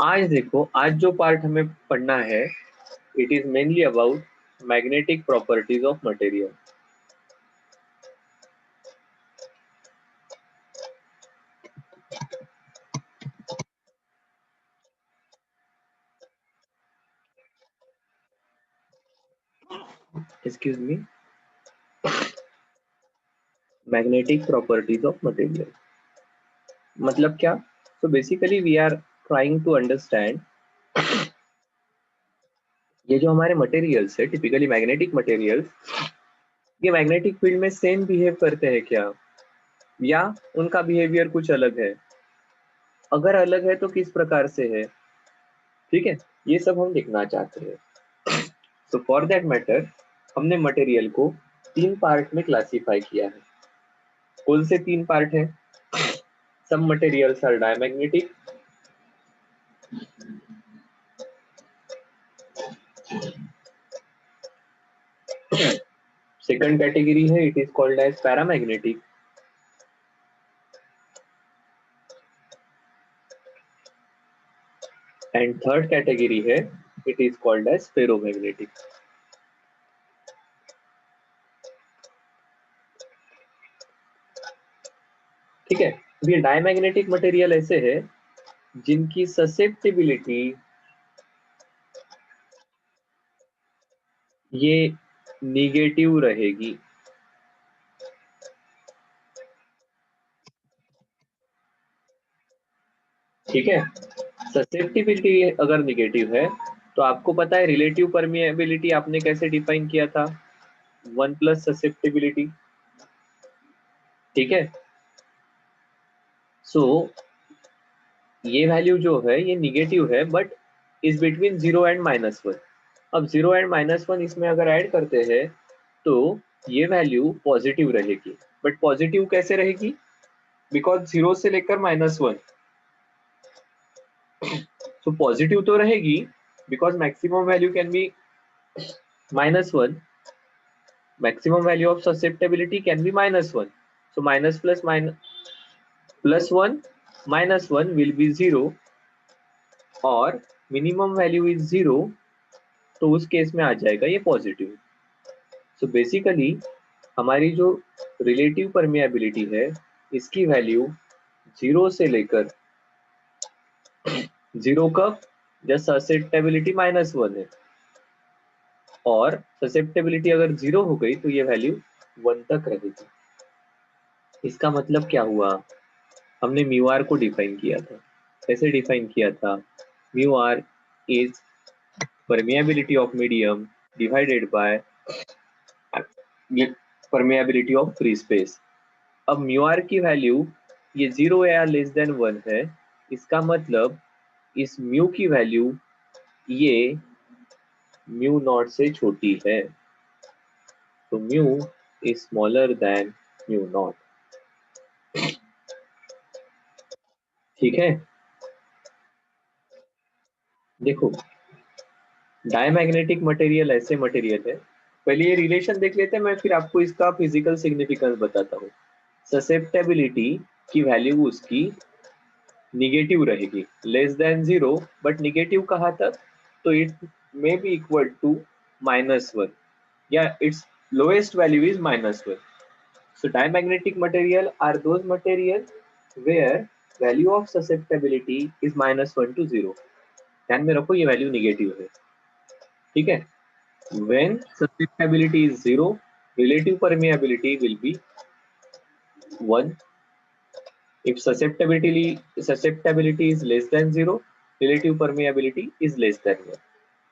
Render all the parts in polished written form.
आज देखो, आज जो पार्ट हमें पढ़ना है, it is mainly about magnetic properties of material. Excuse me. Magnetic properties of material मतलब क्या? So basically we are trying to understand ये जो हमारे मटेरियल्स है, टिपिकली मैग्नेटिक मटेरियल्स, ये मैग्नेटिक फील्ड में सेम बिहेव करते हैं क्या, या उनका बिहेवियर कुछ अलग है? अगर अलग है तो किस प्रकार से है? ठीक है, ये सब हम देखना चाहते हैं। सो फॉर दैट मैटर हमने मटेरियल को तीन पार्ट में क्लासिफाई किया है। कौन से तीन पार्ट है? Some materials are diamagnetic, second category है it is called as paramagnetic, and third category है it is called as ferromagnetic. ठीक है, ये डायमैग्नेटिक मटेरियल ऐसे है जिनकी ससेप्टिबिलिटी ये निगेटिव रहेगी। ठीक है, ससेप्टिबिलिटी अगर निगेटिव है तो आपको पता है रिलेटिव परमिएबिलिटी आपने कैसे डिफाइन किया था, 1 प्लस ससेप्टिबिलिटी। ठीक है, सो ये वैल्यू जो है ये निगेटिव है बट इज बिटवीन 0 एंड -1। अब 0 एंड -1 इसमें अगर ऐड करते हैं तो ये वैल्यू पॉजिटिव रहेगी। बट पॉजिटिव कैसे रहेगी? बिकॉज 0 से लेकर -1, तो पॉजिटिव तो रहेगी because maximum value can be -1, maximum value of susceptibility can be -1, so minus plus 1 -1 will be 0, और मिनिमम वैल्यू इज 0, तो उस केस में आ जाएगा ये पॉजिटिव। सो बेसिकली हमारी जो रिलेटिव परमिएबिलिटी है इसकी वैल्यू 0 से लेकर 0 कब, जब ससेप्टेबिलिटी -1 है, और ससेप्टेबिलिटी अगर 0 हो गई तो ये वैल्यू 1 तक रहेगी। इसका मतलब क्या हुआ? हमने म्यू आर को डिफाइन किया था। कैसे डिफाइन किया था? Mu R is permeability of medium divided by permeability of free space. अब म्यू आर की वैल्यू ये 0 या लेस देन 1 है, इसका मतलब इस म्यू की वैल्यू ये म्यू नॉट से छोटी है, तो mu is smaller than mu naught. ठीक है, देखो डायमैग्नेटिक मटेरियल ऐसे मटेरियल है, पहले ये रिलेशन देख लेते हैं, मैं फिर आपको इसका फिजिकल सिग्निफिकेंस बताता हूँ। ससेप्टेबिलिटी की वैल्यू उसकी निगेटिव रहेगी, लेस देन 0, बट निगेटिव कहाँ तक? तो it may be equal to -1, या its lowest value is -1। So diamagnetic material are those material where value of susceptibility is -1 to 0। ध्यान में रखो ये वैल्यू निगेटिव है। ठीक है, when susceptibility is 0, relative permeability will be 1। If susceptibility is less than 0, relative permeability is less than 1।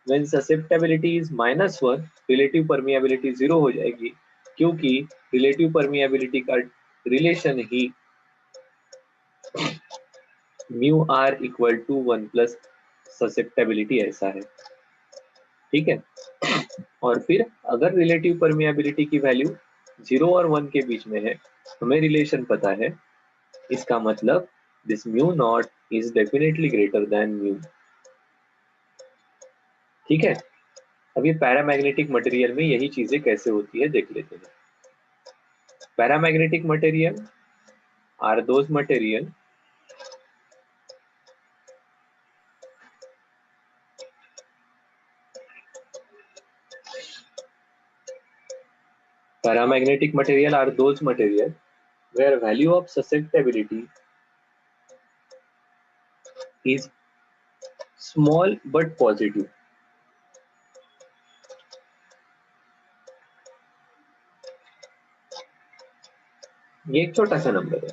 When susceptibility is -1, relative permeability 0 हो जाएगी, क्योंकि relative permeability का रिलेशन ही mu R equal to 1 plus susceptibility ऐसा है। ठीक है, और फिर अगर रिलेटिव परमिएबिलिटी की वैल्यू 0 और 1 के बीच में है, हमें रिलेशन पता है, इसका मतलब this mu naught is definitely greater than mu. ठीक है, अब ये पैरामैग्नेटिक मटेरियल में यही चीजें कैसे होती है देख लेते हैं। Paramagnetic material are those material Paramagnetic material are those material where value of susceptibility is small but positive. ये एक छोटा सा नंबर है,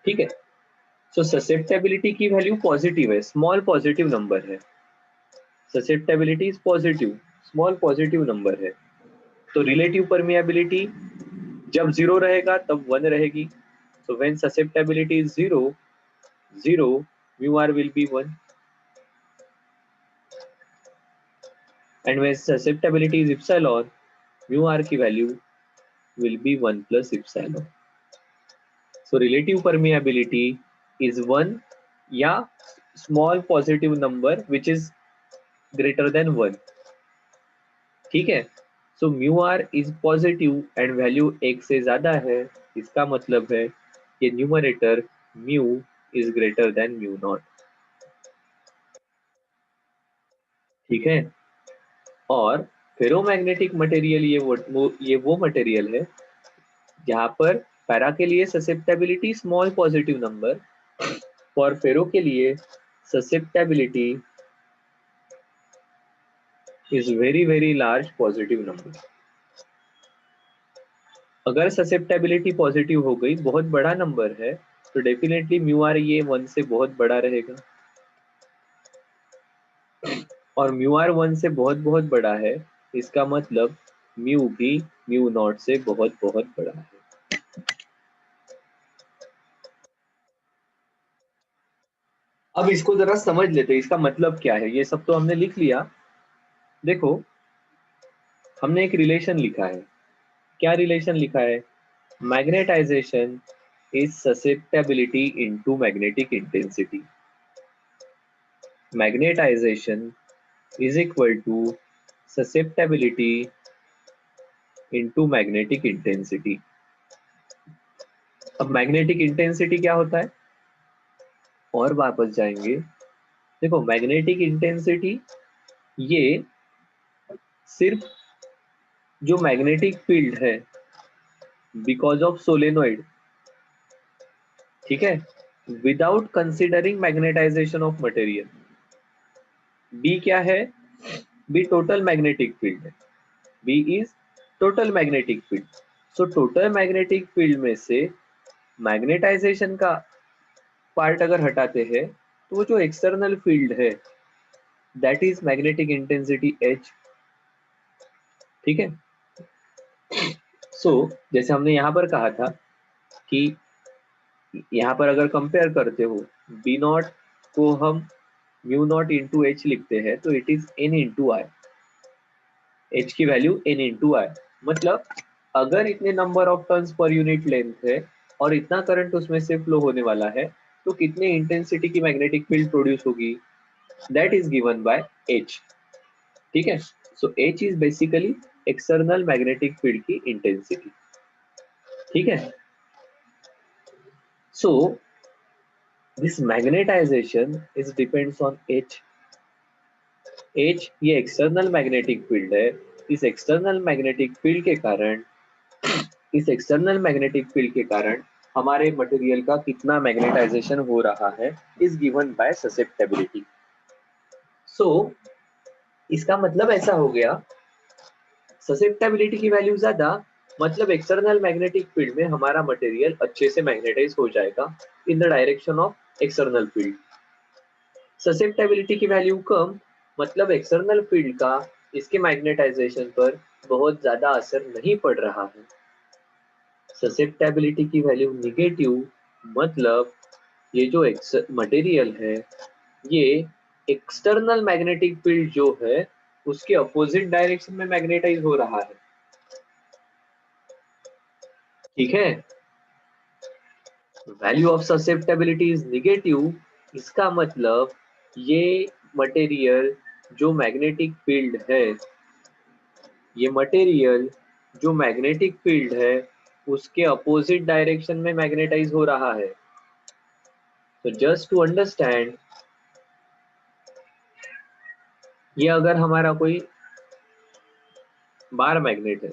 ठीक है। सो ससेप्टेबिलिटी की वैल्यू पॉजिटिव है, स्मॉल पॉजिटिव नंबर है। Susceptibility is positive, small positive number है। तो रिलेटिव परमिएबिलिटी जब जीरो रहेगा तब वन रहेगी। So when susceptibility is zero, zero mu R will be one, and when susceptibility is epsilon, mu R की value will be 1 plus epsilon. So relative permeability is 1 या small positive number which is greater than 1, ठीक है। So mu r is positive and value 1 से ज्यादा है, इसका मतलब है कि numerator mu is greater than mu naught, ठीक है। और फेरोमैग्नेटिक मटेरियल ये वो मटेरियल है जहां पर पैरा के लिए susceptibility small positive number, for ferro के लिए susceptibility is very large positive number. अगर ससेप्टेबिलिटी पॉजिटिव हो गई, बहुत बड़ा नंबर है, तो डेफिनेटली म्यू आर ये 1 से बहुत बड़ा रहेगा, और म्यू आर 1 से बहुत बहुत बड़ा है, इसका मतलब म्यू भी म्यू नॉट से बहुत बहुत बड़ा है। अब इसको जरा समझ लेते हैं, इसका मतलब क्या है। ये सब तो हमने लिख लिया। देखो, हमने एक रिलेशन लिखा है। क्या रिलेशन लिखा है? Magnetisation is susceptibility into magnetic intensity. Magnetization is equal to susceptibility into magnetic intensity. अब मैग्नेटिक इंटेंसिटी क्या होता है, और वापस जाएंगे। देखो, मैग्नेटिक इंटेंसिटी ये सिर्फ जो मैग्नेटिक फील्ड है बिकॉज ऑफ सोलेनोइड, ठीक है, without considering magnetisation of material. B क्या है? बी टोटल मैग्नेटिक फील्ड है। B is total magnetic field. So total magnetic field में से मैग्नेटाइजेशन का पार्ट अगर हटाते हैं तो वो जो एक्सटर्नल फील्ड है that is magnetic intensity H, ठीक है। सो जैसे हमने यहाँ पर कहा था कि यहाँ पर अगर कंपेयर करते हो, बी नॉट को हम म्यू नॉट इंटू एच लिखते हैं, तो it is n into I. H की वैल्यू n इंटू आई, मतलब अगर इतने number of turns per unit length है और इतना करंट उसमें से फ्लो होने वाला है, तो कितने इंटेंसिटी की मैग्नेटिक फील्ड प्रोड्यूस होगी, that is given by H, ठीक है। सो H is basically external magnetic field की इंटेंसिटी, ठीक है। So this magnetization is depends on H। H ये एक्सटर्नल मैग्नेटिक फील्ड है। इस एक्सटर्नल मैग्नेटिक फील्ड के कारण, इस एक्सटर्नल मैग्नेटिक फील्ड के कारण हमारे मटेरियल का कितना मैग्नेटाइजेशन हो रहा है इज गिवन बाय ससेप्टेबिलिटी। सो इसका मतलब ऐसा हो गया, ससेप्टेबिलिटी की वैल्यू ज्यादा, मतलब एक्सटर्नल मैग्नेटिक फील्ड में हमारा मटेरियल अच्छे से मैग्नेटाइज हो जाएगा इन the direction of external field. Susceptibility की वैल्यू कम, मतलब एक्सटर्नल फील्ड का इसके मैग्नेटाइजेशन पर बहुत ज्यादा असर नहीं पड़ रहा है। ससेप्टेबिलिटी की वैल्यू निगेटिव, मतलब ये जो मटेरियल है ये एक्सटर्नल मैग्नेटिक फील्ड जो है उसके अपोजिट डायरेक्शन में मैग्नेटाइज हो रहा है, ठीक है। Value of susceptibility is negative, इसका मतलब ये मटेरियल जो मैग्नेटिक फील्ड है, ये मटेरियल जो मैग्नेटिक फील्ड है उसके अपोजिट डायरेक्शन में मैग्नेटाइज हो रहा है। तो जस्ट टू अंडरस्टैंड, ये अगर हमारा कोई बार मैग्नेट है,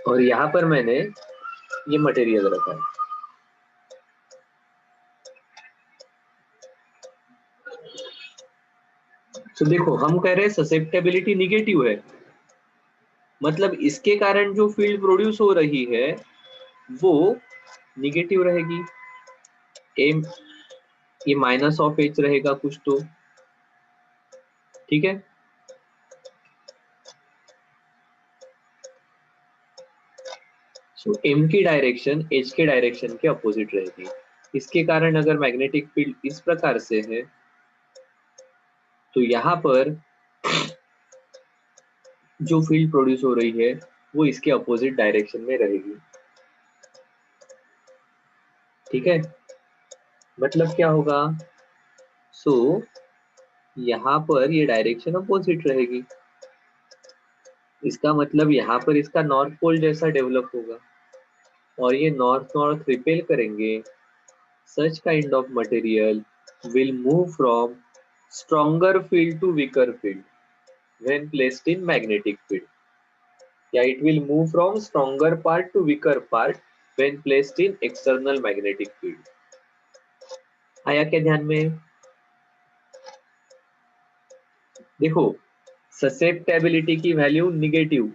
और यहाँ पर मैंने ये मटेरियल रखा है। तो देखो हम कह रहे हैं ससेप्टेबिलिटी निगेटिव है, मतलब इसके कारण जो फील्ड प्रोड्यूस हो रही है वो निगेटिव रहेगी। एम ये माइनस ऑफ एच रहेगा कुछ तो, ठीक है। सो एम की डायरेक्शन एच के डायरेक्शन के अपोजिट रहेगी। इसके कारण अगर मैग्नेटिक फील्ड इस प्रकार से है तो यहाँ पर जो फील्ड प्रोड्यूस हो रही है वो इसके अपोजिट डायरेक्शन में रहेगी, ठीक है। मतलब क्या होगा, सो यहाँ पर ये डायरेक्शन अपोजिट रहेगी, इसका मतलब यहाँ पर इसका नॉर्थ पोल जैसा डेवलप होगा और ये नॉर्थ नॉर्थ रिपेल करेंगे। Such kind of material will move from stronger field to weaker field when placed in magnetic field, या it will move from stronger part to weaker part when placed in external magnetic field। आया क्या ध्यान में? देखो susceptibility की value negative,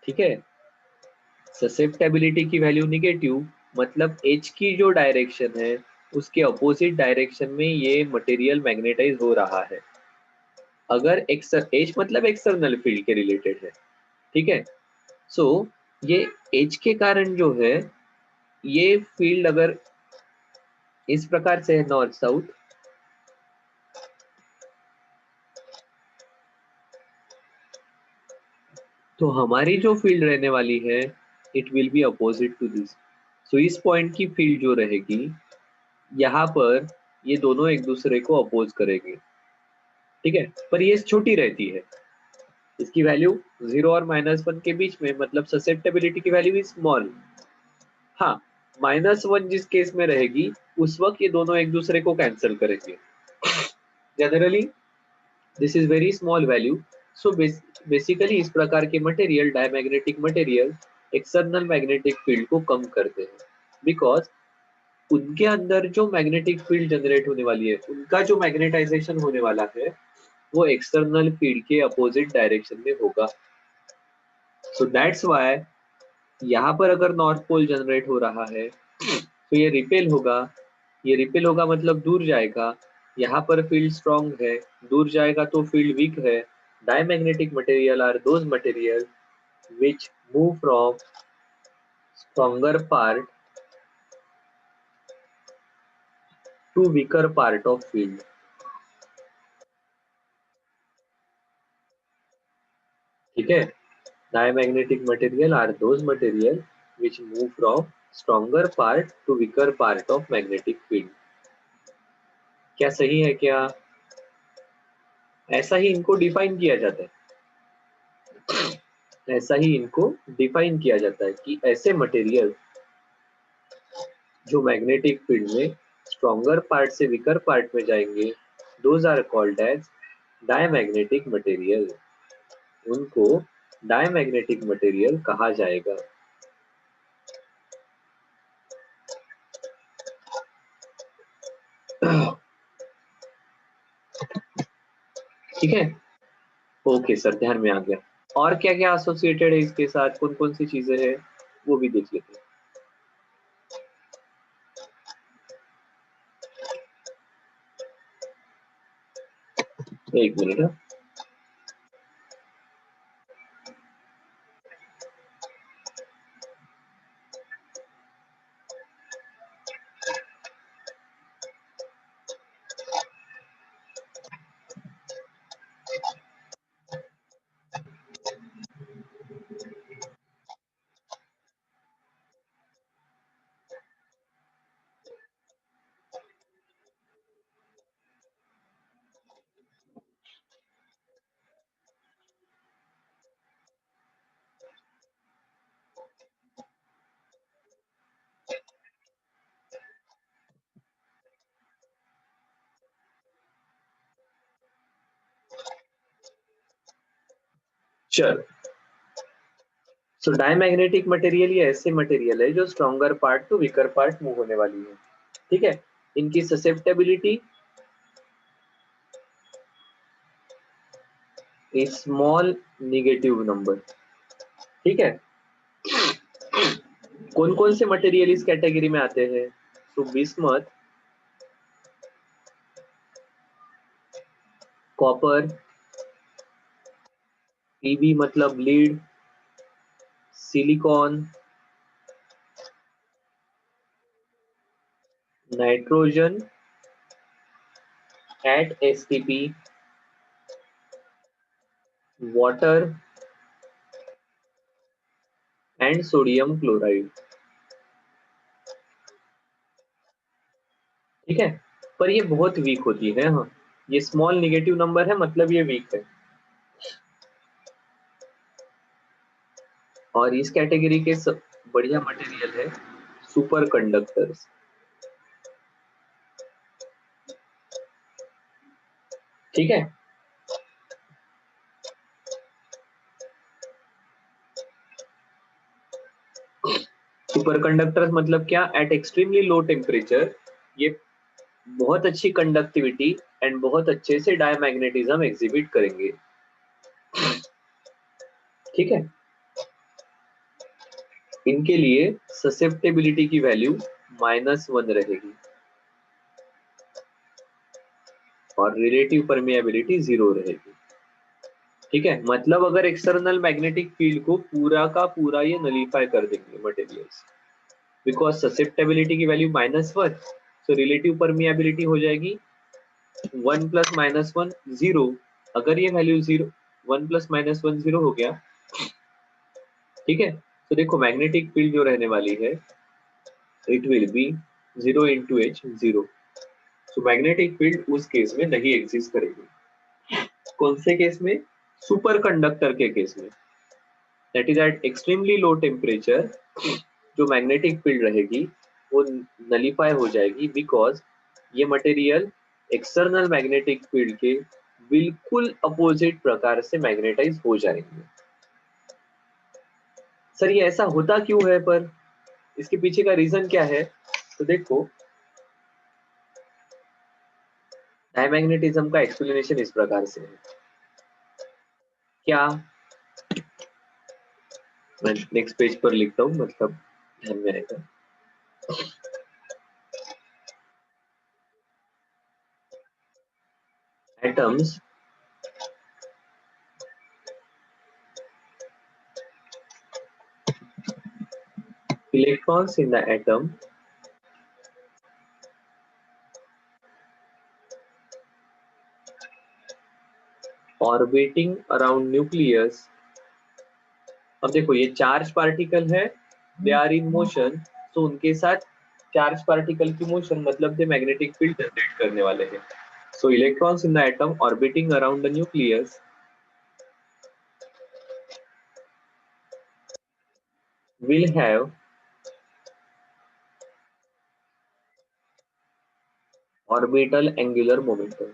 ठीक है। Susceptibility की वैल्यू निगेटिव मतलब एच की जो डायरेक्शन है उसके अपोजिट डायरेक्शन में ये मटेरियल मैग्नेटाइज हो रहा है। अगर एच मतलब एक्सटर्नल फील्ड के रिलेटेड है, ठीक है। सो ये एच के कारण जो है ये फील्ड अगर इस प्रकार से है नॉर्थ साउथ, तो हमारी जो फील्ड रहने वाली है it will be opposite to this. So इस पॉइंट की फील्ड जो रहेगी यहाँ पर ये दोनों एक दूसरे को अपोज करेंगे, ठीक है। पर ये छोटी रहती है, इसकी वैल्यू 0 और -1 के बीच में, मतलब ससेप्टेबिलिटी की वैल्यू इज स्मॉल। हाँ, -1 जिस केस में रहेगी उस वक्त ये दोनों एक दूसरे को कैंसिल करेंगे। Generally this is very small value. So basically इस प्रकार के material diamagnetic material external magnetic field को कम करते हैं, बिकॉज उनके अंदर जो मैग्नेटिक फील्ड जनरेट होने वाली है उनका जो मैग्नेटाइजेशन होने वाला है वो एक्सटर्नल फील्ड के अपोजिट डायरेक्शन में होगा। सो दैट्स व्हाई यहाँ पर अगर नॉर्थ पोल जनरेट हो रहा है तो ये रिपेल होगा, ये रिपेल होगा मतलब दूर जाएगा। यहाँ पर फील्ड स्ट्रॉन्ग है, दूर जाएगा तो फील्ड वीक है। Diamagnetic material are those material which move from stronger part to weaker part of field, ठीक है। Diamagnetic material are those material which move from stronger part to weaker part of magnetic field। क्या सही है क्या? ऐसा ही इनको define किया जाता है, ऐसा ही इनको डिफाइन किया जाता है कि ऐसे मटेरियल जो मैग्नेटिक फील्ड में स्ट्रॉन्गर पार्ट से वीकर पार्ट में जाएंगे those are called as diamagnetic material. उनको डायमैग्नेटिक मटेरियल कहा जाएगा। ठीक है, ओके सर, ध्यान में आ गया। और क्या क्या एसोसिएटेड है इसके साथ, कौन कौन सी चीजें हैं वो भी देख लेते हैं। एक मिनट। चल, सो डायमैग्नेटिक मटेरियल ये ऐसे मटेरियल है जो stronger part two weaker part move होने वाली है। ठीक है, इनकी ससेप्टेबिलिटी स्मॉल नेगेटिव नंबर। ठीक है, कौन कौन से मटेरियल इस कैटेगरी में आते हैं? तो बिस्मथ, कॉपर, पीबी मतलब lead, silicon, nitrogen eight STP, water and sodium chloride. ठीक है, पर ये बहुत वीक होती है। हाँ, ये स्मॉल नेगेटिव नंबर है, मतलब ये वीक है। और इस कैटेगरी के सब बढ़िया मटेरियल है सुपर कंडक्टर्स। ठीक है, सुपर कंडक्टर्स मतलब क्या? एट एक्सट्रीमली लो टेम्परेचर ये बहुत अच्छी कंडक्टिविटी एंड बहुत अच्छे से डायमैग्नेटिज्म एग्जिबिट करेंगे। ठीक है, इनके लिए ससेप्टेबिलिटी की वैल्यू -1 रहेगी और रिलेटिव परमिएबिलिटी 0 रहेगी। ठीक है, मतलब अगर एक्सटर्नल मैग्नेटिक फील्ड को पूरा का पूरा ये नलीफाई कर देंगे मटेरियल्स, बिकॉज ससेप्टेबिलिटी की वैल्यू -1, तो रिलेटिव परमिएबिलिटी हो जाएगी 1 + -1 0। अगर ये वैल्यू 0, 1 + -1 0 हो गया। ठीक है, तो देखो मैग्नेटिक फील्ड जो रहने वाली है it will be 0 × H 0। So magnetic field उस केस में नहीं एग्जिस्ट करेगी। कौन से केस में? सुपर कंडक्टर के केस में, that is at extremely low temperature जो मैग्नेटिक फील्ड रहेगी वो नलीफाई हो जाएगी, बिकॉज ये मटेरियल एक्सटर्नल मैग्नेटिक फील्ड के बिल्कुल अपोजिट प्रकार से मैग्नेटाइज हो जाएंगे। सर ये ऐसा होता क्यों है? पर इसके पीछे का रीजन क्या है? तो देखो, डायमैग्नेटिज्म का एक्सप्लेनेशन इस प्रकार से है। क्या? मैं नेक्स्ट पेज पर लिखता हूँ, मतलब ध्यान में रहेगा। Atoms electrons in the atom orbiting around nucleus। अब देखो ये चार्ज पार्टिकल है, दे आर इन मोशन, तो उनके साथ चार्ज पार्टिकल की मोशन मतलब दे मैग्नेटिक फील्ड जनरेट करने वाले हैं। सो electrons in the atom orbiting around the nucleus will have orbital angular momentum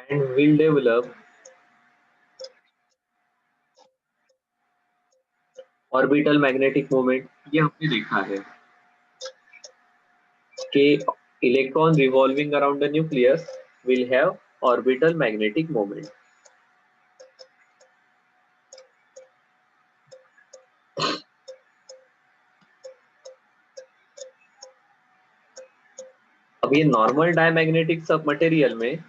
and will develop orbital magnetic moment। ये हमने देखा है कि electron revolving around the nucleus will have orbital magnetic moment। अब ये नॉर्मल डायमैग्नेटिक सब material में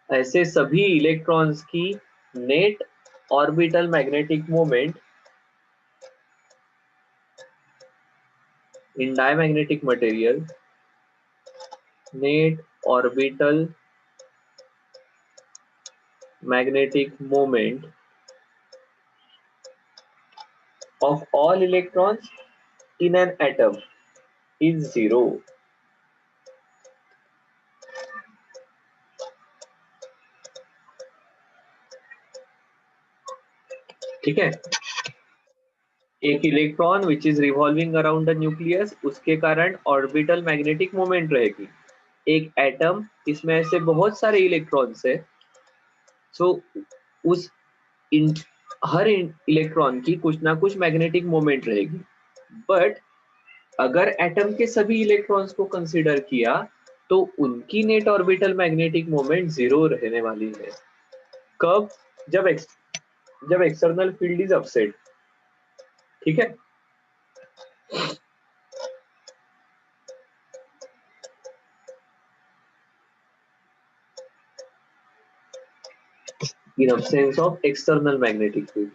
ऐसे सभी इलेक्ट्रॉन्स की net orbital magnetic moment in diamagnetic material, net orbital magnetic moment of all electrons in an atom is 0। ठीक है, एक electron which is revolving around the nucleus, उसके कारण ऑर्बिटल मैग्नेटिक मोमेंट रहेगी। एक एटम, इसमें ऐसे बहुत सारे इलेक्ट्रॉन्स है, सो उस इन हर इलेक्ट्रॉन की कुछ ना कुछ मैग्नेटिक मोमेंट रहेगी। बट अगर एटम के सभी इलेक्ट्रॉन्स को कंसीडर किया तो उनकी net orbital magnetic moment zero रहने वाली है। कब? जब जब एक्सटर्नल फील्ड इज अपसेट। ठीक है, in absence of external magnetic field।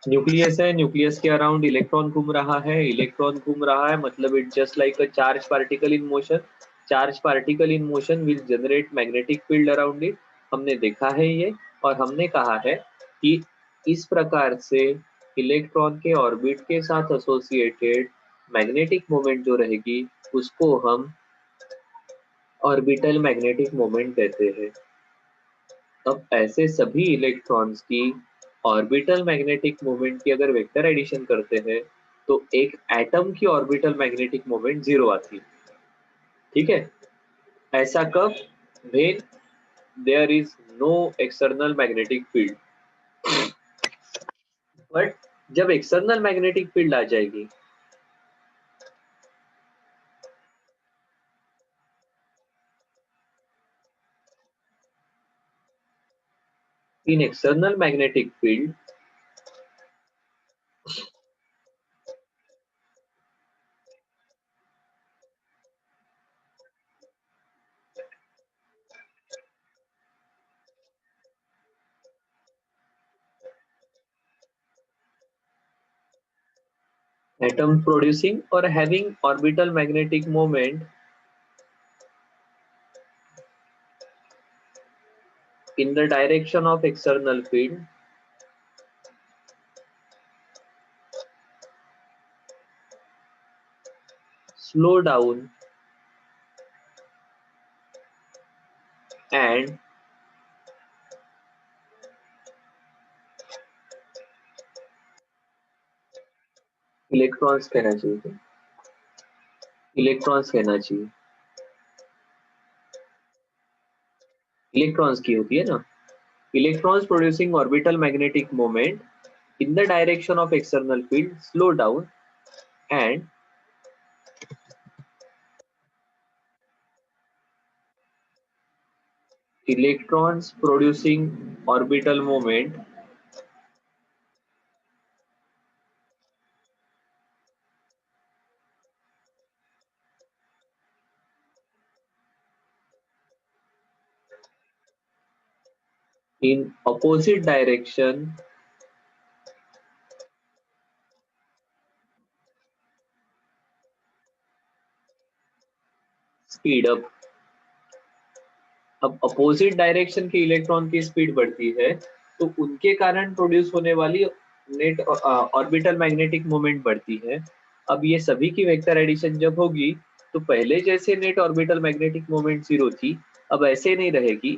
Nucleus है, न्यूक्लियस के अराउंड इलेक्ट्रॉन घूम रहा है, इलेक्ट्रॉन घूम रहा है मतलब it just like a charge particle in motion. Charge particle in motion will generate magnetic field around it. हमने देखा है ये, और हमने कहा है कि इस प्रकार से इलेक्ट्रॉन के ऑर्बिट के साथ एसोसिएटेड मैग्नेटिक मोमेंट जो रहेगी उसको हम ऑर्बिटल मैग्नेटिक मोमेंट कहते हैं। अब ऐसे सभी इलेक्ट्रॉन्स की ऑर्बिटल मैग्नेटिक मोमेंट की अगर वेक्टर एडिशन करते हैं तो एक एटम की ऑर्बिटल मैग्नेटिक मोमेंट जीरो आती है। ठीक है, ऐसा कब? When there is no external magnetic field. But जब एक्सटर्नल मैग्नेटिक फील्ड आ जाएगी, in external magnetic field atom producing or having orbital magnetic moment in the direction of external field slow down and electrons कहना चाहिए, electrons कहना चाहिए, electrons की होती है ना। Electrons producing orbital magnetic moment in the direction of external field slow down and electrons producing orbital moment in opposite direction speed up। अब opposite direction के इलेक्ट्रॉन की स्पीड बढ़ती है तो उनके कारण प्रोड्यूस होने वाली नेट ऑर्बिटल मैग्नेटिक मोमेंट बढ़ती है। अब ये सभी की वेक्टर एडिशन जब होगी तो पहले जैसे net orbital magnetic moment zero थी, अब ऐसे नहीं रहेगी।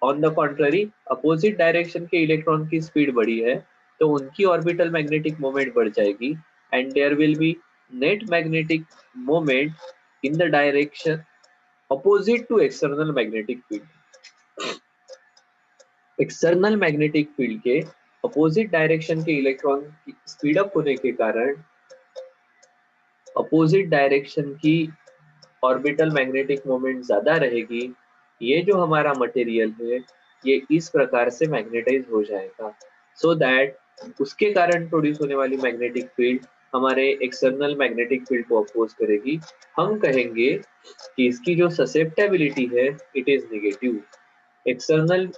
On the contrary, opposite direction के इलेक्ट्रॉन की स्पीड बढ़ी है तो उनकी ऑर्बिटल मैग्नेटिक मोमेंट बढ़ जाएगी and there will be net magnetic moment in the direction opposite to external magnetic field। External magnetic field के अपोजिट डायरेक्शन के इलेक्ट्रॉन की स्पीड अप होने के कारण अपोजिट डायरेक्शन की ऑर्बिटल मैग्नेटिक मोमेंट ज्यादा रहेगी। ये जो हमारा मटेरियल है ये इस प्रकार से मैग्नेटाइज हो जाएगा सो दैट उसके कारण प्रोड्यूस होने वाली मैग्नेटिक फील्ड हमारे एक्सटर्नल मैग्नेटिक फील्ड को अपोज करेगी। हम कहेंगे कि इसकी जो ससेप्टेबिलिटी है it is negative. External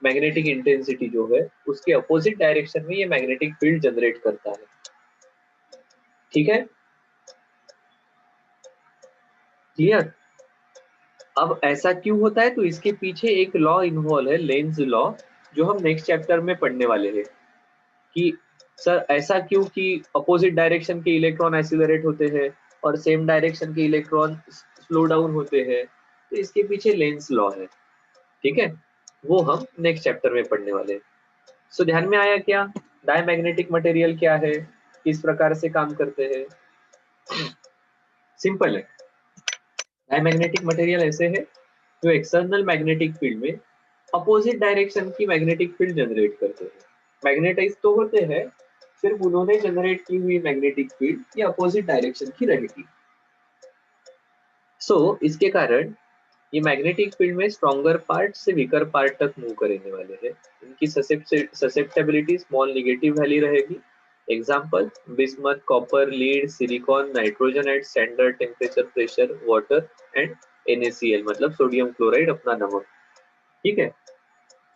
magnetic intensity जो है उसके अपोजिट डायरेक्शन में ये मैग्नेटिक फील्ड जनरेट करता है। ठीक है, क्लियर? अब ऐसा क्यों होता है तो इसके पीछे एक लॉ इन्वॉल्व है, लेंज लॉ, जो हम नेक्स्ट चैप्टर में पढ़ने वाले हैं कि सर ऐसा क्यों कि अपोजिट डायरेक्शन के इलेक्ट्रॉन एक्सीलरेट होते हैं और सेम डायरेक्शन के इलेक्ट्रॉन स्लो डाउन होते हैं। तो इसके पीछे लेंस लॉ है, ठीक है, वो हम नेक्स्ट चैप्टर में पढ़ने वाले हैं। सो ध्यान में आया क्या, डायमैग्नेटिक मटेरियल क्या है, किस प्रकार से काम करते हैं? सिंपल है, डायमैग्नेटिक मटेरियल ऐसे है जो एक्सटर्नल मैग्नेटिक फील्ड में अपोजिट डायरेक्शन की मैग्नेटिक फील्ड जनरेट करते हैं। मैग्नेटाइज तो होते हैं, सिर्फ उन्होंने जनरेट की हुई मैग्नेटिक फील्ड ये अपोजिट डायरेक्शन की रहेगी। इसके कारण ये मैग्नेटिक फील्ड में स्ट्रॉन्गर पार्ट से वीकर पार्ट तक मूव करने वाले हैं। इनकी ससेप्टेबिलिटी स्मॉल नेगेटिव वैल्यू रहेगी। Example bismuth, copper, lead, silicon, nitrogen at standard temperature, pressure, water and NaCl मतलब सोडियम क्लोराइड, अपना नमक, ठीक है।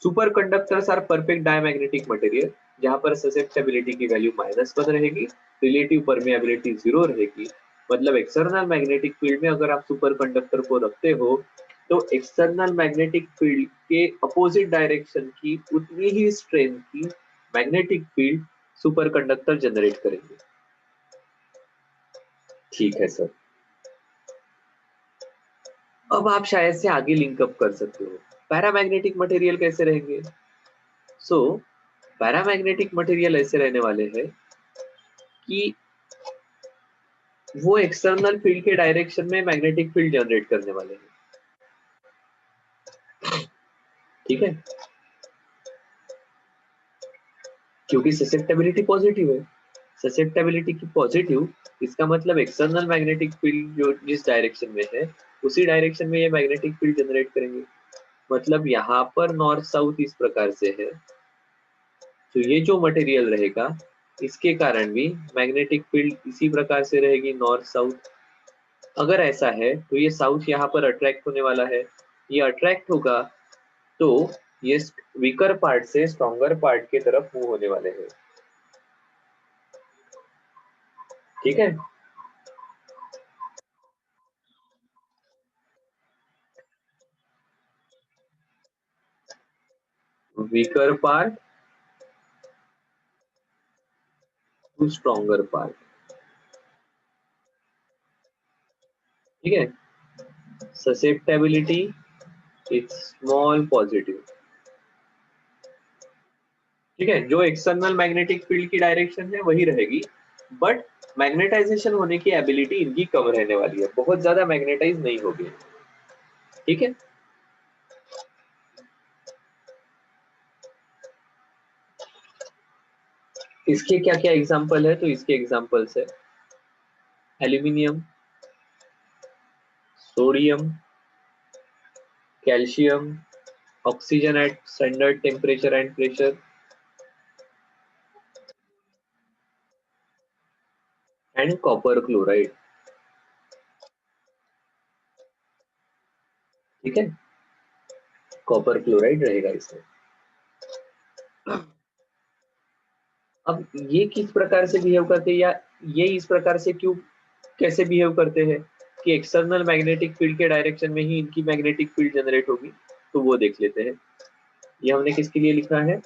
Super conductors are perfect diamagnetic material, जहां पर ससेप्टेबिलिटी की वैल्यू -1 रहेगी, रिलेटिव परमिएबिलिटी 0 रहेगी। मतलब एक्सटर्नल मैग्नेटिक फील्ड में अगर आप सुपर कंडक्टर को रखते हो तो एक्सटर्नल मैग्नेटिक फील्ड के अपोजिट डायरेक्शन की उतनी ही स्ट्रेंथ की magnetic field super conductor generate करेंगे। ठीक है सर, अब आप शायद से आगे लिंकअप कर सकते हो पैरामैग्नेटिक मटेरियल कैसे रहेंगे। पैरामैग्नेटिक मटेरियल ऐसे रहने वाले हैं कि वो एक्सटर्नल फील्ड के डायरेक्शन में मैग्नेटिक फील्ड जनरेट करने वाले हैं, ठीक है, क्योंकि ससेप्टेबिलिटी पॉजिटिव है। ससेप्टेबिलिटी की पॉजिटिव, इसका मतलब एक्सटर्नल मैग्नेटिक फील्ड जो जिस डायरेक्शन में है उसी डायरेक्शन में ये मैग्नेटिक फील्ड जनरेट करेंगे। मतलब यहाँ पर नॉर्थ साउथ इस प्रकार से है, तो ये जो मटेरियल रहेगा इसके कारण भी मैग्नेटिक फील्ड इसी प्रकार से रहेगी, नॉर्थ साउथ। अगर ऐसा है तो ये साउथ यहाँ पर अट्रैक्ट होने वाला है, ये अट्रैक्ट होगा तो ये वीकर पार्ट से स्ट्रॉन्गर पार्ट की तरफ मूव होने वाले हैं, ठीक है। Weaker part to stronger part, ठीक है। ससेप्टेबिलिटी इट्स स्मॉल पॉजिटिव, ठीक है, जो एक्सटर्नल मैग्नेटिक फील्ड की डायरेक्शन है वही रहेगी, बट मैग्नेटाइजेशन होने की एबिलिटी इनकी कम रहने वाली है, बहुत ज्यादा मैग्नेटाइज नहीं होगी, ठीक है। इसके क्या क्या एग्जांपल है, तो इसके एग्जांपल्स है aluminium, sodium, calcium, oxygen at standard temperature and pressure and copper chloride, ठीक है, कॉपर क्लोराइड रहेगा इसमें। अब ये किस प्रकार से बिहेव करते हैं, या ये इस प्रकार से क्यों, कैसे बिहेव करते हैं कि एक्सटर्नल मैग्नेटिक फील्ड के डायरेक्शन में ही इनकी मैग्नेटिक फील्ड जनरेट होगी, तो वो देख लेते हैं। ये हमने किसके लिए लिखा है,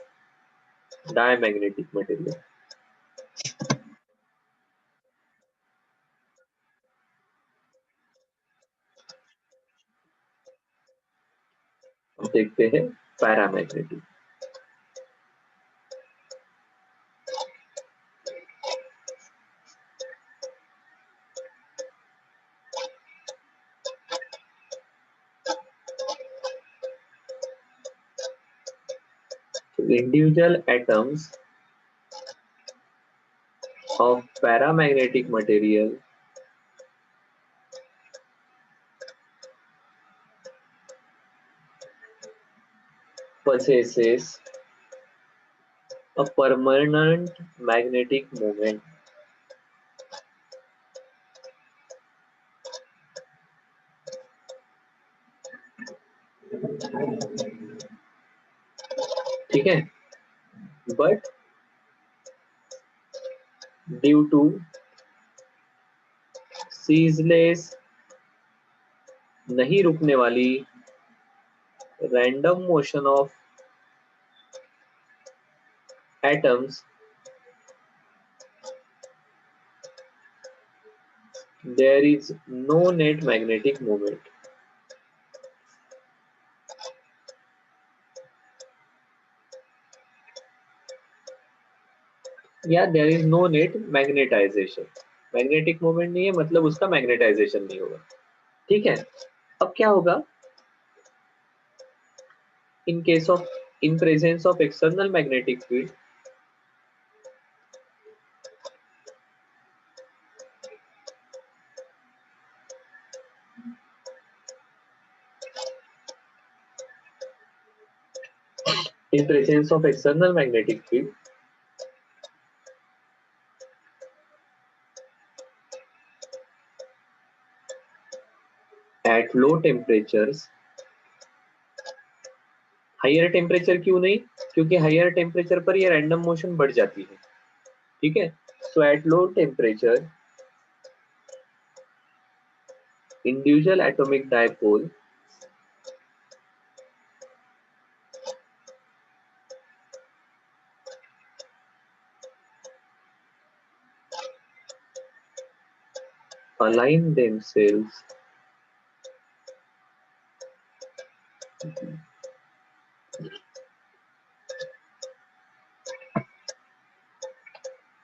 डायमैग्नेटिक मटेरियल। अब देखते हैं paramagnetic. Individual atoms of paramagnetic material possesses a permanent magnetic moment. ठीक है, बट ड्यू टू सीजलेस, नहीं रुकने वाली random motion of atoms, there is no net magnetic moment. या there is no net magnetization, magnetic moment नहीं है मतलब उसका मैग्नेटाइजेशन नहीं होगा। ठीक है, अब क्या होगा in case of in presence of external magnetic field, in presence of external magnetic field at low temperatures, higher temperature क्यों नहीं, क्योंकि हायर टेम्परेचर पर ये रैंडम मोशन बढ़ जाती है। ठीक है, so at low temperature individual atomic dipole align themselves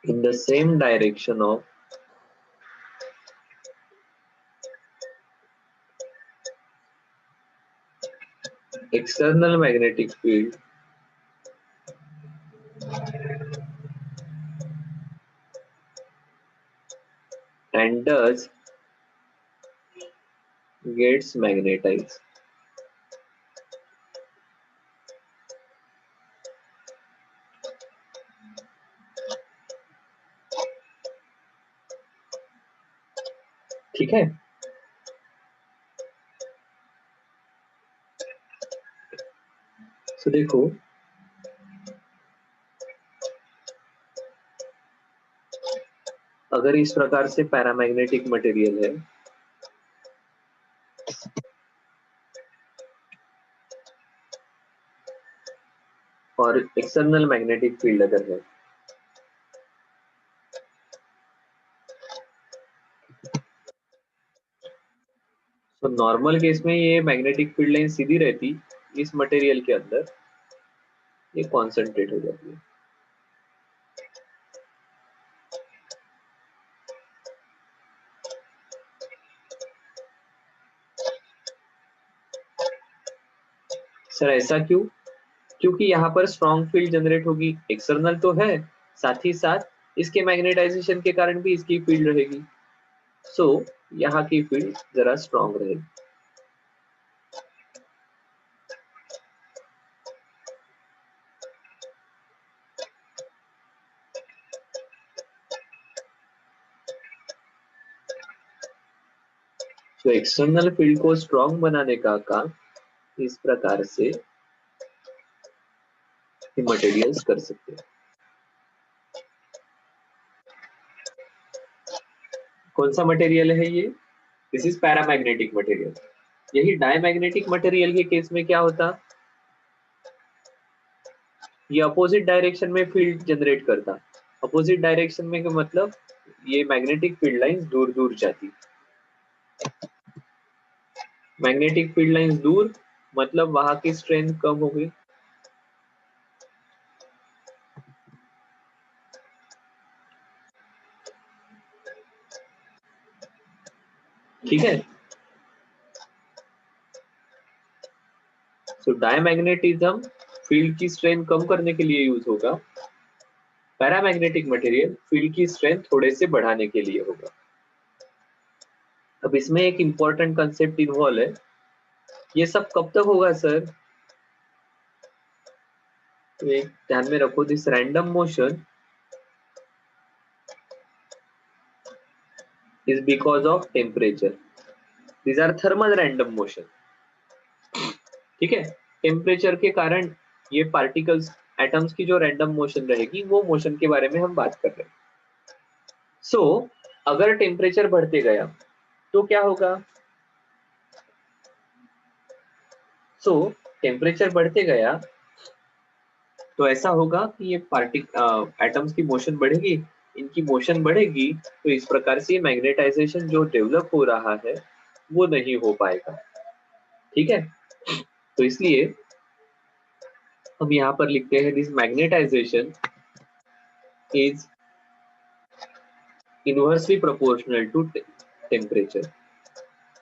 in the same direction of external magnetic field and thus gets magnetized। ठीक है, तो देखो अगर इस प्रकार से पैरामैग्नेटिक मटेरियल है और एक्सटर्नल मैग्नेटिक फील्ड अगर है, तो नॉर्मल केस में ये मैग्नेटिक फील्ड लाइन सीधी रहती, इस मटेरियल के अंदर ये कॉन्सेंट्रेट हो जाती है। सर ऐसा क्यों, क्योंकि यहाँ पर स्ट्रॉन्ग फील्ड जनरेट होगी, एक्सटर्नल तो है साथ ही साथ इसके मैग्नेटाइजेशन के कारण भी इसकी फील्ड रहेगी, सो यहाँ की फील्ड जरा स्ट्रॉन्ग रहेगी। तो एक्सटर्नल फील्ड को स्ट्रॉन्ग बनाने का काम इस प्रकार से मटेरियल्स कर सकते हैं। कौन सा मटेरियल है ये, दिस इज पैरामैग्नेटिक मटेरियल। यही डायमैग्नेटिक मटेरियल के केस में क्या होता, ये अपोजिट डायरेक्शन में फील्ड जनरेट करता। अपोजिट डायरेक्शन में का मतलब ये मैग्नेटिक फील्ड लाइंस दूर दूर जाती, मैग्नेटिक फील्ड लाइंस दूर मतलब वहां की स्ट्रेंथ कम हो गई। ठीक है, सो डायमैग्नेटिज्म फील्ड की स्ट्रेंथ कम करने के लिए यूज होगा, पैरामैग्नेटिक मटेरियल फील्ड की स्ट्रेंथ थोड़े से बढ़ाने के लिए होगा। अब इसमें एक इंपॉर्टेंट कंसेप्ट इन्वॉल्व है, ये सब कब तक होगा सर, तो एक ध्यान में रखो, this random motion is because of temperature, these are thermal random motion. ठीक है, टेम्परेचर के कारण ये पार्टिकल्स एटम्स की जो रैंडम मोशन रहेगी वो मोशन के बारे में हम बात कर रहे हैं। सो अगर टेम्परेचर बढ़ते गया तो क्या होगा, सो टेम्परेचर बढ़ते गया तो ऐसा होगा कि ये एटम्स की मोशन बढ़ेगी, इनकी मोशन बढ़ेगी तो इस प्रकार से मैग्नेटाइजेशन जो डेवलप हो रहा है वो नहीं हो पाएगा। ठीक है, तो इसलिए हम यहाँ पर लिखते हैं this magnetization is inversely proportional to temperature,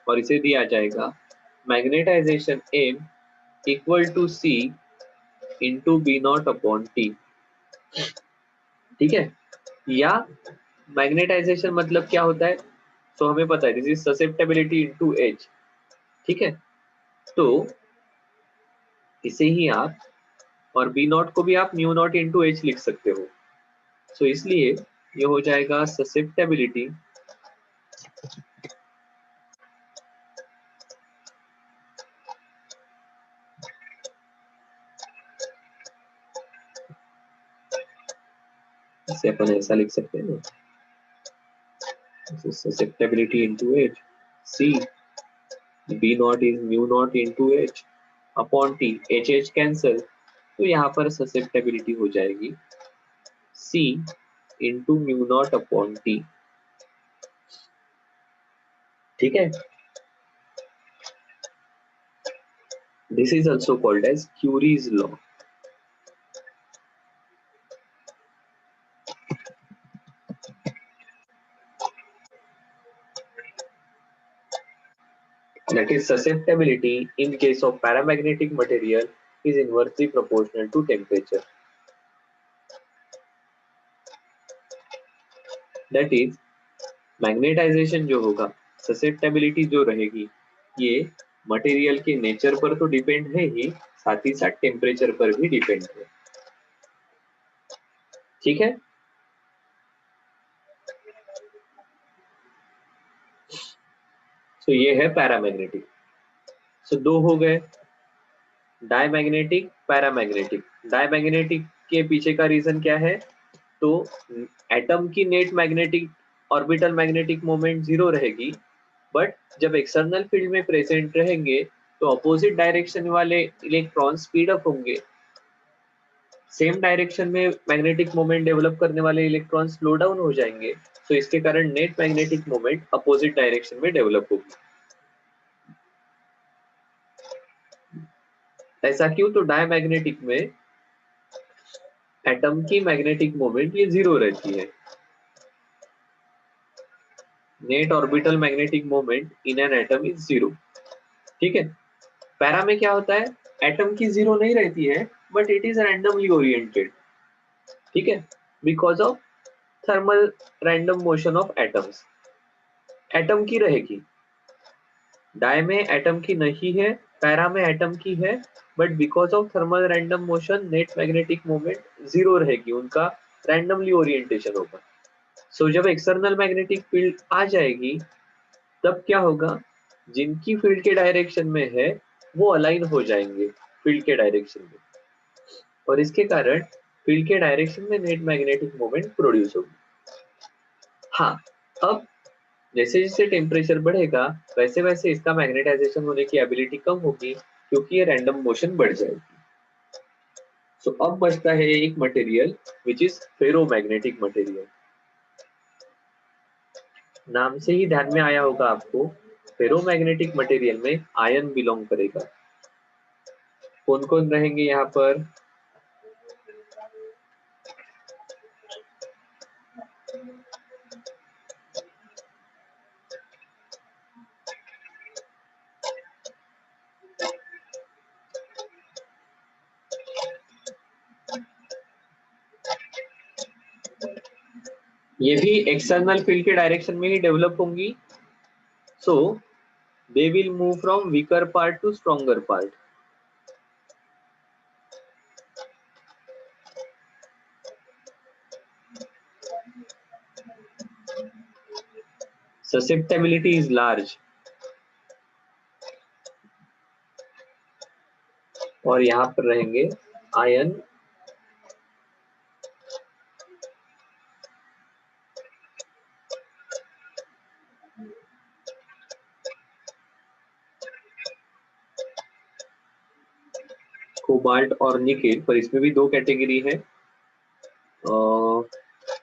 और इसे दिया जाएगा magnetization M equal to C into B naught upon T. ठीक है, या मैग्नेटाइजेशन मतलब क्या होता है, तो हमें पता है this is susceptibility into H. ठीक है, तो इसे ही आप, और बी नॉट को भी आप म्यू नॉट इंटू एच लिख सकते हो। सो इसलिए ये हो जाएगा ससेप्टेबिलिटी इसे अपन ऐसा लिख सकते हैं ना, susceptibility into H C, B naught is mu naught into H upon T, H H cancel, तो यहाँ पर ससेप्टेबिलिटी हो जाएगी C into mu naught upon T. ठीक है, this is also called as Curie's law. That is, susceptibility in case of paramagnetic material is inversely proportional to temperature. That is, magnetization जो होगा, susceptibility जो रहेगी, ये material के nature पर तो डिपेंड है ही, साथ ही साथ टेम्परेचर पर भी डिपेंड है। ठीक है, तो ये है पैरामैग्नेटिक। सो दो हो गए, डायमैग्नेटिक, पैरामैग्नेटिक। डायमैग्नेटिक के पीछे का रीजन क्या है, तो एटम की net magnetic orbital magnetic moment zero रहेगी, बट जब एक्सटर्नल फील्ड में प्रेजेंट रहेंगे तो अपोजिट डायरेक्शन वाले इलेक्ट्रॉन स्पीड अप होंगे, सेम डायरेक्शन में मैग्नेटिक मोमेंट डेवलप करने वाले इलेक्ट्रॉन स्लो डाउन हो जाएंगे, तो इसके कारण net magnetic moment opposite direction में डेवलप होगी। ऐसा क्यों, तो डायमैग्नेटिक में एटम की मैग्नेटिक मोमेंट ये जीरो रहती है, net orbital magnetic moment in an atom is zero. ठीक है, पैरा में क्या होता है, एटम की जीरो नहीं रहती है, but it is randomly oriented. ठीक है, because of thermal random motion of atoms, atom की रहेगी, डाई में एटम की नहीं है, पैरा में एटम की है, but because of thermal random motion net magnetic moment zero रहेगी, उनका रैंडमली ओरिएंटेशन होगा। सो जब एक्सटर्नल मैग्नेटिक फील्ड आ जाएगी, तब क्या होगा, जिनकी फील्ड के डायरेक्शन में है वो अलाइन हो जाएंगे फील्ड के डायरेक्शन में, और इसके कारण फील्ड के डायरेक्शन में नेट मैग्नेटिक मोमेंट प्रोड्यूस होगी। हाँ, अब जैसे जैसे टेम्परेचर बढ़ेगा वैसे वैसे इसका मैग्नेटाइजेशन होने की एबिलिटी कम होगी, क्योंकि ये रैंडम मोशन बढ़ जाएगी। सो अब बचता है एक material which is ferromagnetic material. नाम से ही ध्यान में आया होगा आपको, फेरोमैग्नेटिक मटेरियल में आयन बिलोंग करेगा। कौन कौन रहेंगे यहाँ पर, ये भी एक्सटर्नल फील्ड के डायरेक्शन में ही डेवलप होंगी, so they will move from weaker part to stronger part. susceptibility is large, और यहाँ पर रहेंगे आयन कोबाल्ट और निकेल, पर इसमें भी दो कैटेगरी है।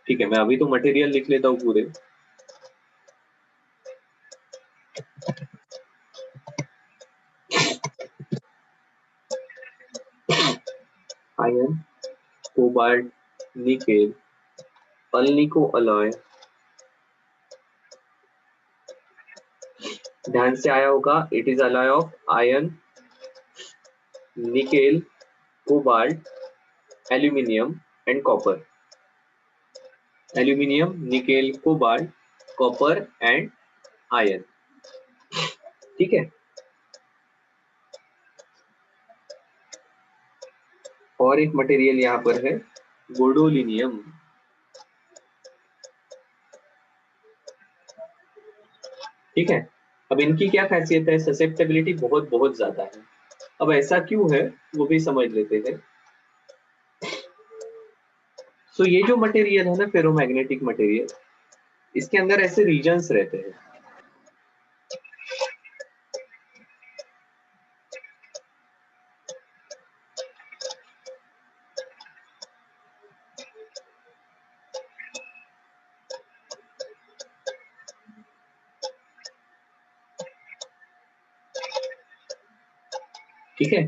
ठीक है, मैं अभी तो मटेरियल लिख लेता हूँ पूरे। Ion, cobalt, nickel, alnico alloy, ध्यान से आया होगा, it is alloy of iron, nickel, cobalt, aluminium and copper. Aluminium, nickel, cobalt, copper and iron. ठीक है, और एक मटेरियल यहाँ पर है गोडोलिनियम। ठीक है, अब इनकी क्या खासियत है, ससेप्टेबिलिटी बहुत बहुत ज्यादा है। अब ऐसा क्यों है वो भी समझ लेते हैं। सो ये जो मटेरियल है ना, फेरोमैग्नेटिक मटेरियल, इसके अंदर ऐसे रीजन्स रहते हैं। ठीक है,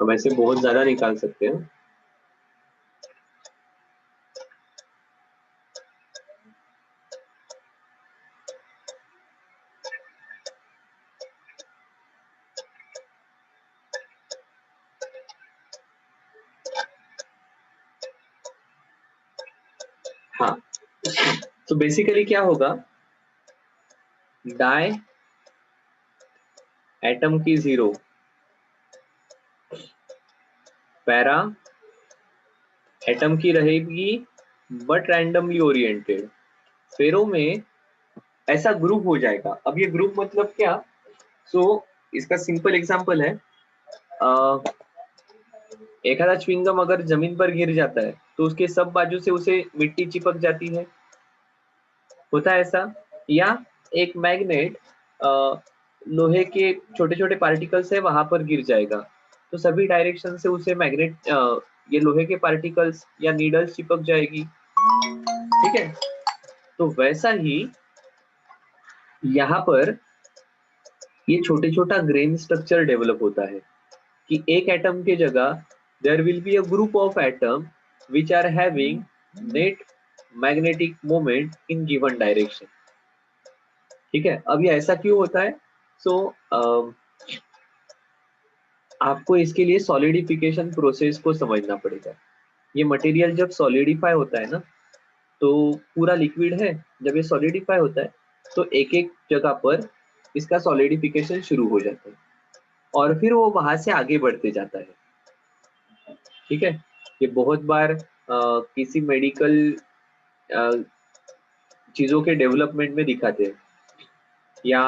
हम ऐसे बहुत ज्यादा निकाल सकते हैं। हाँ, तो बेसिकली क्या होगा, डाई एटम की 0, पैरा एटम की रहेगी बट रैंडमली ओरिएंटेड। फेरो में ऐसा ग्रुप हो जाएगा। अब ये ग्रुप मतलब क्या, इसका सिंपल एग्जांपल है, एखादा च्युइंगम अगर जमीन पर गिर जाता है तो उसके सब बाजू से उसे मिट्टी चिपक जाती है, होता है ऐसा। या एक मैग्नेट लोहे के छोटे छोटे पार्टिकल्स है वहां पर गिर जाएगा तो सभी डायरेक्शन से उसे मैग्नेट ये लोहे के पार्टिकल्स या नीडल्स चिपक जाएगी। ठीक है, तो वैसा ही यहाँ पर ये छोटे छोटा ग्रेन स्ट्रक्चर डेवलप होता है कि एक एटम के जगह there will be a group of atom which are having net magnetic moment in given direction. ठीक है, अब ये ऐसा क्यों होता है, सो आपको इसके लिए सॉलिडिफिकेशन प्रोसेस को समझना पड़ेगा। ये मटेरियल जब सॉलिडिफाई होता है ना, तो पूरा लिक्विड है, जब ये सॉलिडिफाई होता है तो एक एक जगह पर इसका सॉलिडिफिकेशन शुरू हो जाता है और फिर वो वहां से आगे बढ़ते जाता है। ठीक है, ये बहुत बार किसी मेडिकल चीजों के डेवलपमेंट में दिखाते हैं या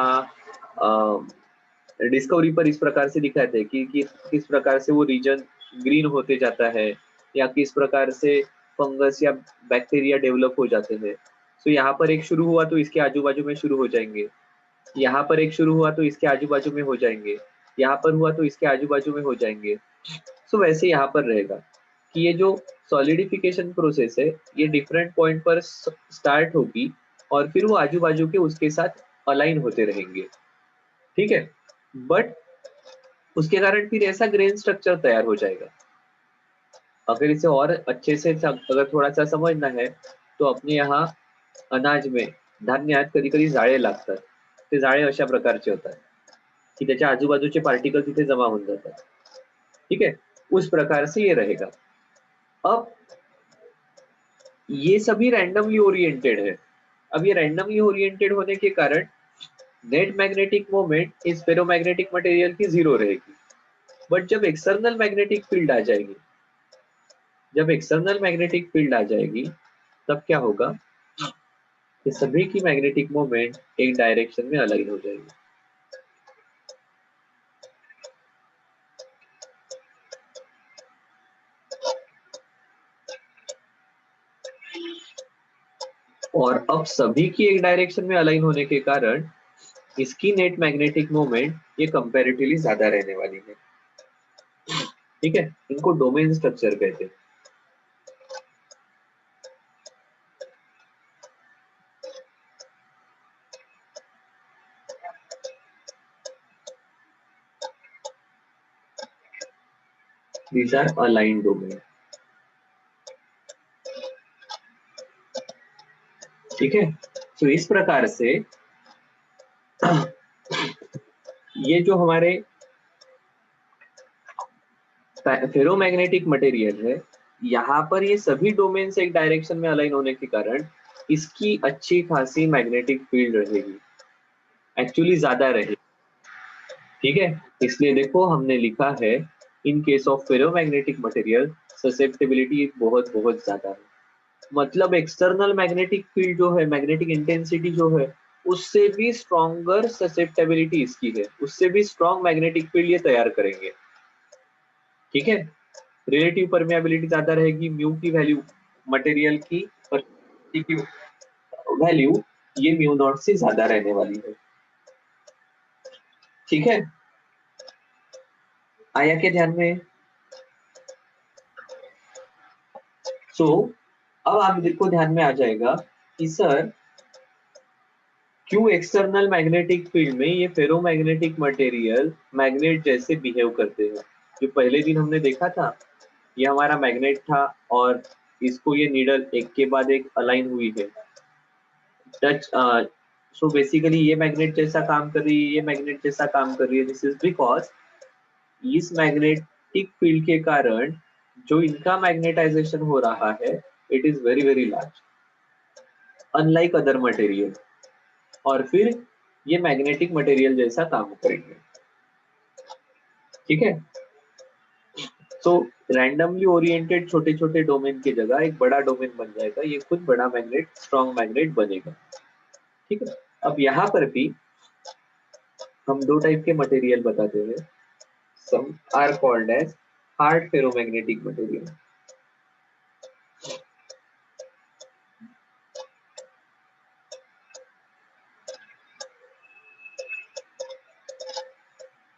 डिस्कवरी पर इस प्रकार से दिखाते हैं कि किस प्रकार से वो रीजन ग्रीन होते जाता है या किस प्रकार से फंगस या बैक्टीरिया डेवलप हो जाते हैं। तो यहाँ पर एक शुरू हुआ तो इसके आजू बाजू में शुरू हो जाएंगे, यहाँ पर एक शुरू हुआ तो इसके आजू बाजू में हो जाएंगे, यहाँ पर हुआ तो इसके आजू बाजू में हो जाएंगे। सो वैसे यहाँ पर रहेगा कि ये जो सॉलिडिफिकेशन प्रोसेस है ये डिफरेंट पॉइंट पर स्टार्ट होगी और फिर वो आजू बाजू के उसके साथ अलाइन होते रहेंगे। ठीक है, बट उसके कारण फिर ऐसा ग्रेन स्ट्रक्चर तैयार हो जाएगा। अगर इसे और अच्छे से अगर थोड़ा सा समझना है तो अपने यहाँ अनाज में धान्यात कधी कधी जाळे लागतात, ते जाळे अशा प्रकारचे होतात की त्याच्या आजूबाजूचे पार्टिकल तिथे जमा होऊन जातात। ठीक है, उस प्रकार से ये रहेगा। अब ये सभी रैंडमली ओरिएंटेड है। अब ये रैंडमली ओरिएंटेड होने के कारण नेट मैग्नेटिक मोमेंट इस फेरोमैग्नेटिक मटेरियल की 0 रहेगी। बट जब एक्सटर्नल मैग्नेटिक फील्ड आ जाएगी, जब एक्सटर्नल मैग्नेटिक फील्ड आ जाएगी तब क्या होगा, ये सभी की मैग्नेटिक मोमेंट एक डायरेक्शन में अलाइन हो जाएगी। और अब सभी की एक डायरेक्शन में अलाइन होने के कारण इसकी नेट मैग्नेटिक मोमेंट ये कंपैरेटिवली ज्यादा रहने वाली है। ठीक है, इनको डोमेन स्ट्रक्चर कहते हैं। these are aligned domain. ठीक है, तो इस प्रकार से ये जो हमारे फेरोमैग्नेटिक मटेरियल है, यहाँ पर ये सभी डोमेन से एक डायरेक्शन में अलाइन होने के कारण इसकी अच्छी खासी मैग्नेटिक फील्ड रहेगी, एक्चुअली ज्यादा रहेगी। ठीक है, इसलिए देखो हमने लिखा है इन case of ferromagnetic material susceptibility बहुत बहुत ज्यादा है, मतलब एक्सटर्नल मैग्नेटिक फील्ड जो है, मैग्नेटिक इंटेंसिटी जो है, उससे भी स्ट्रॉन्गर ससेप्टेबिलिटी इसकी है, उससे भी स्ट्रॉन्ग मैग्नेटिक फील्ड ये तैयार करेंगे। ठीक है, रिलेटिव परमेबिलिटी ज्यादा रहेगी, म्यू की वैल्यू मटेरियल की वैल्यू ये म्यू नॉट से ज्यादा रहने वाली है। ठीक है, आया के ध्यान में? सो अब आप देखो ध्यान में आ जाएगा कि सर क्यों एक्सटर्नल मैग्नेटिक फील्ड में ये फेरोमैग्नेटिक मटेरियल मैग्नेट जैसे बिहेव करते हैं। जो पहले दिन हमने देखा था, ये हमारा मैग्नेट था और इसको ये नीडल एक के बाद एक अलाइन हुई है, टच। सो बेसिकली ये मैग्नेट जैसा काम कर रही है, ये मैग्नेट जैसा काम कर रही है। दिस इज बिकॉज इस मैग्नेटिक फील्ड के कारण जो इनका मैग्नेटाइजेशन हो रहा है, it is very very large unlike other material, और फिर ये मैग्नेटिक मटेरियल जैसा काम करेंगे। ठीक है, तो रैंडमली ओरिएंटेड छोटे छोटे डोमेन की जगह एक बड़ा डोमेन बन जाएगा, ये खुद बड़ा मैग्नेट, स्ट्रॉन्ग मैग्नेट बनेगा। ठीक है, अब यहाँ पर भी हम दो टाइप के मटेरियल बताते हैं, some are called as hard ferromagnetic material.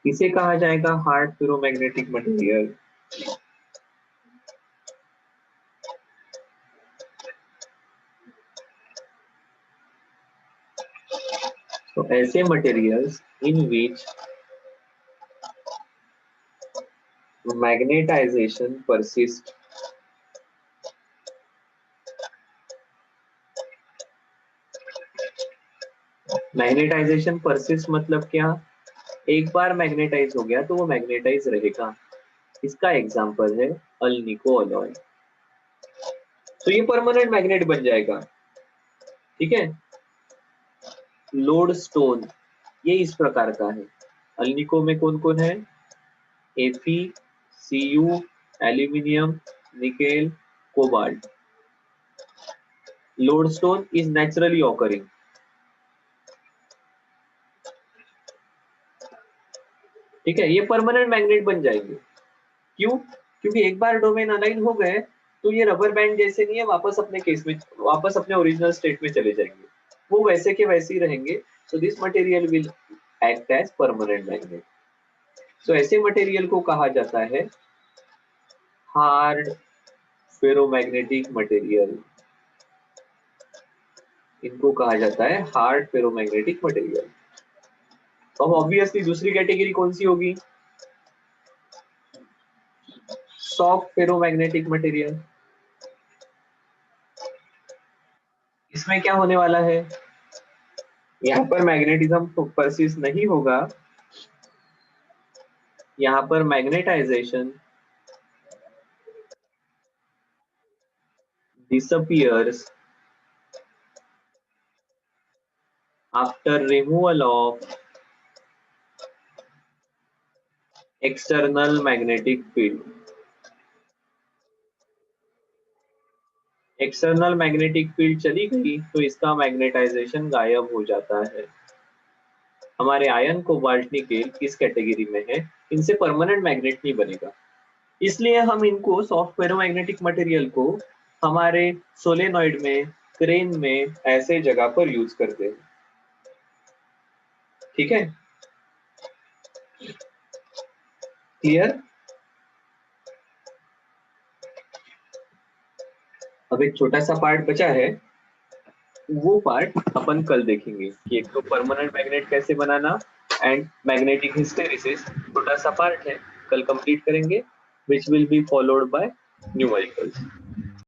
इसे कहा जाएगा हार्ड फेरोमैग्नेटिक मटेरियल। तो ऐसे materials in which magnetization persist, magnetization persist मतलब क्या? एक बार मैग्नेटाइज हो गया तो वो मैग्नेटाइज रहेगा। इसका एग्जांपल है अल्निको अलॉय। तो ये परमानेंट मैग्नेट बन जाएगा। ठीक है, लोड स्टोन ये इस प्रकार का है। अल्निको में कौन कौन है? Fe, Cu, aluminium, nickel, cobalt. Lodestone is naturally occurring. ठीक है, ये परमानेंट मैग्नेट बन जाएंगे। क्यों? क्योंकि एक बार डोमेन अलाइन हो गए तो ये रबर बैंड जैसे नहीं है, वापस अपने केस में, वापस अपने ओरिजिनल स्टेट में चले जाएंगे, वो वैसे के वैसे ही रहेंगे। So this material will act as permanent magnet. So ऐसे मटेरियल को कहा जाता है हार्ड फेरोमैग्नेटिक मटेरियल। इनको कहा जाता है हार्ड फेरोमैग्नेटिक मटेरियल। अब ऑब्वियसली दूसरी कैटेगरी कौन सी होगी? Soft ferromagnetic material. इसमें क्या होने वाला है? यहाँ पर मैग्नेटिज्म परसिस्ट नहीं होगा, यहाँ पर magnetization disappears after removal of external magnetic field। External magnetic field चली गई तो इसका मैग्नेटाइजेशन गायब हो जाता है। हमारे आयन कोबाल्ट निकेल किस कैटेगरी में है? इनसे परमानेंट मैग्नेट नहीं बनेगा, इसलिए हम इनको सॉफ्ट फेरोमैग्नेटिक मटेरियल को हमारे सोलेनॉइड में, क्रेन में ऐसे जगह पर यूज करते हैं। ठीक है, क्लियर? अब एक छोटा सा पार्ट बचा है, वो पार्ट अपन कल देखेंगे कि एक तो परमानेंट मैग्नेट कैसे बनाना एंड मैग्नेटिक हिस्टेरिसिस, छोटा सा पार्ट है, कल कंप्लीट करेंगे। which will be followed by numericals.